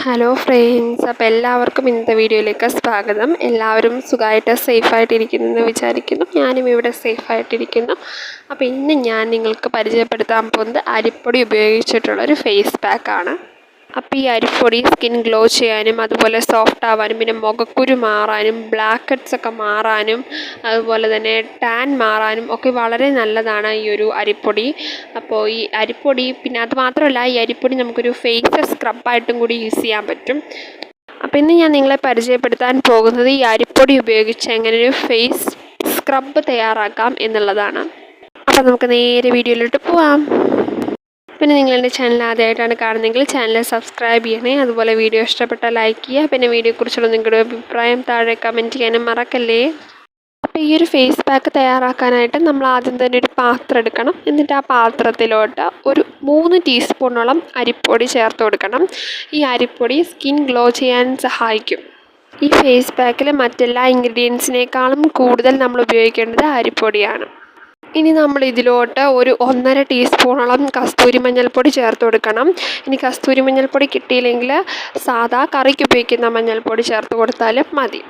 Hello friends, അപ്പോൾ എല്ലാവർക്കും ഇന്നത്തെ വീഡിയോയിലേക്ക് സ്വാഗതം. എല്ലാവരും സുഖമായിട്ട് സേഫായിട്ടിരിക്കുന്നെന്ന് വിചാരിക്കുന്നു. ഞാനും ഇവിടെ സേഫായിട്ടിരിക്കുന്നു. അപ്പോൾ ഇന്ന് ഞാൻ നിങ്ങൾക്ക് പരിചയപ്പെടുത്താൻ പോകുന്നത് അരിപ്പൊടി ഉപയോഗിച്ചിട്ടുള്ളൊരു ഫേസ് പാക്കാണ്. അപ്പോൾ ഈ അരിപ്പൊടി സ്കിൻ ഗ്ലോ ചെയ്യാനും അതുപോലെ സോഫ്റ്റ് ആവാനും പിന്നെ മുഖക്കുരു മാറാനും ബ്ലാക്ക് ഹെഡ്സ് ഒക്കെ മാറാനും അതുപോലെ തന്നെ ടാൻ മാറാനും ഒക്കെ വളരെ നല്ലതാണ് ഈ ഒരു അരിപ്പൊടി. അപ്പോൾ ഈ അരിപ്പൊടി പിന്നെ അത് മാത്രമല്ല, ഈ അരിപ്പൊടി നമുക്കൊരു ഫേസ് സ്ക്രബായിട്ടും കൂടി യൂസ് ചെയ്യാൻ പറ്റും. അപ്പോൾ ഇന്ന് ഞാൻ നിങ്ങളെ പരിചയപ്പെടുത്താൻ പോകുന്നത് ഈ അരിപ്പൊടി ഉപയോഗിച്ച് എങ്ങനെ ഒരു ഫേസ് സ്ക്രബ് തയ്യാറാക്കാം എന്നുള്ളതാണ്. അപ്പോൾ നമുക്ക് നേരെ വീഡിയോയിലോട്ട് പോവാം. പിന്നെ നിങ്ങൾ എൻ്റെ ചാനൽ ആദ്യമായിട്ടാണ് കാണുന്നതെങ്കിൽ ചാനൽ സബ്സ്ക്രൈബ് ചെയ്യണേ. അതുപോലെ വീഡിയോ ഇഷ്ടപ്പെട്ടാൽ ലൈക്ക് ചെയ്യുക. പിന്നെ വീഡിയോയെക്കുറിച്ചുള്ള നിങ്ങളുടെ അഭിപ്രായം താഴെ കമൻറ്റ് ചെയ്യാനും മറക്കല്ലേ. അപ്പോൾ ഈ ഒരു ഫേസ് പാക്ക് തയ്യാറാക്കാനായിട്ട് നമ്മൾ ആദ്യം തന്നെ ഒരു പാത്രം എടുക്കണം. എന്നിട്ട് ആ പാത്രത്തിലോട്ട് ഒരു 3 ടീസ്പൂണോളം അരിപ്പൊടി ചേർത്ത് കൊടുക്കണം. ഈ അരിപ്പൊടി സ്കിൻ ഗ്ലോ ചെയ്യാൻ സഹായിക്കും. ഈ ഫേസ് പാക്കിൽ മറ്റെല്ലാ ഇൻഗ്രീഡിയൻസിനേക്കാളും കൂടുതൽ നമ്മൾ ഉപയോഗിക്കേണ്ടത് അരിപ്പൊടിയാണ്. ഇനി നമ്മൾ ഇതിലോട്ട് ഒരു 1.5 ടീസ്പൂണോളം കസ്തൂരി മഞ്ഞൾപ്പൊടി ചേർത്ത് കൊടുക്കണം. ഇനി കസ്തൂരി മഞ്ഞൾപ്പൊടി കിട്ടിയില്ലെങ്കിൽ സാധാ കറിക്ക് ഉപയോഗിക്കുന്ന മഞ്ഞൾപ്പൊടി ചേർത്ത് കൊടുത്താലും മതി.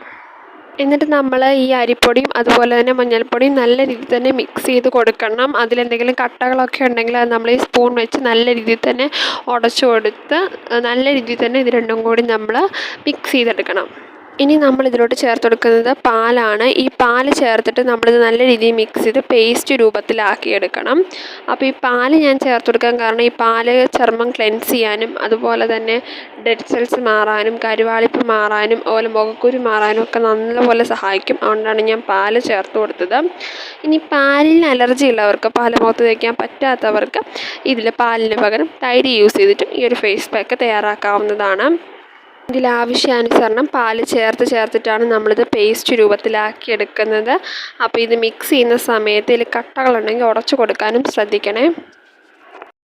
എന്നിട്ട് നമ്മൾ ഈ അരിപ്പൊടിയും അതുപോലെ തന്നെ മഞ്ഞൾപ്പൊടിയും നല്ല രീതിയിൽ തന്നെ മിക്സ് ചെയ്ത് കൊടുക്കണം. അതിലെന്തെങ്കിലും കട്ടകളൊക്കെ ഉണ്ടെങ്കിൽ അത് നമ്മൾ ഈ സ്പൂൺ വെച്ച് നല്ല രീതിയിൽ തന്നെ ഉടച്ചു കൊടുത്ത് നല്ല രീതിയിൽ തന്നെ ഇത് രണ്ടും കൂടി നമ്മൾ മിക്സ് ചെയ്തെടുക്കണം. ഇനി നമ്മൾ ഇതിലോട്ട് ചേർത്ത് കൊടുക്കുന്നത് പാലാണ്. ഈ പാല് ചേർത്തിട്ട് നമ്മളിത് നല്ല രീതിയിൽ മിക്സ് ചെയ്ത് പേസ്റ്റ് രൂപത്തിലാക്കിയെടുക്കണം. അപ്പോൾ ഈ പാല് ഞാൻ ചേർത്ത് കൊടുക്കാൻ കാരണം ഈ പാല് ചർമ്മം ക്ലെൻസ് ചെയ്യാനും അതുപോലെ തന്നെ ഡെഡ് സെൽസ് മാറാനും കരുവാളിപ്പ് മാറാനും അതുപോലെ മുഖക്കുരു മാറാനും ഒക്കെ നല്ലപോലെ സഹായിക്കും. അതുകൊണ്ടാണ് ഞാൻ പാല് ചേർത്ത് കൊടുത്തത്. ഇനി പാലിന് അലർജി ഉള്ളവർക്ക്, പാല് മുഖത്ത് തേക്കാൻ പറ്റാത്തവർക്ക് ഇതിൽ പാലിന് പകരം തൈര് യൂസ് ചെയ്തിട്ടും ഈ ഒരു ഫേസ് പാക്ക് തയ്യാറാക്കാവുന്നതാണ്. ഇതിലാവശ്യാനുസരണം പാല് ചേർത്തിട്ടാണ് നമ്മളിത് പേസ്റ്റ് രൂപത്തിലാക്കി എടുക്കുന്നത്. അപ്പോൾ ഇത് മിക്സ് ചെയ്യുന്ന സമയത്ത് ഇതിൽ കട്ടകളുണ്ടെങ്കിൽ ഉടച്ചു കൊടുക്കാനും ശ്രദ്ധിക്കണേ.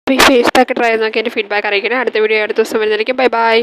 അപ്പോൾ ഈ ഫേസ് പാക്ക് ട്രൈ ചെയ്ത് നോക്കി എൻ്റെ ഫീഡ്ബാക്ക് അറിയിക്കണേ. അടുത്ത വീഡിയോ അടുത്ത ദിവസം വരുന്നതായിരിക്കും. Bye bye.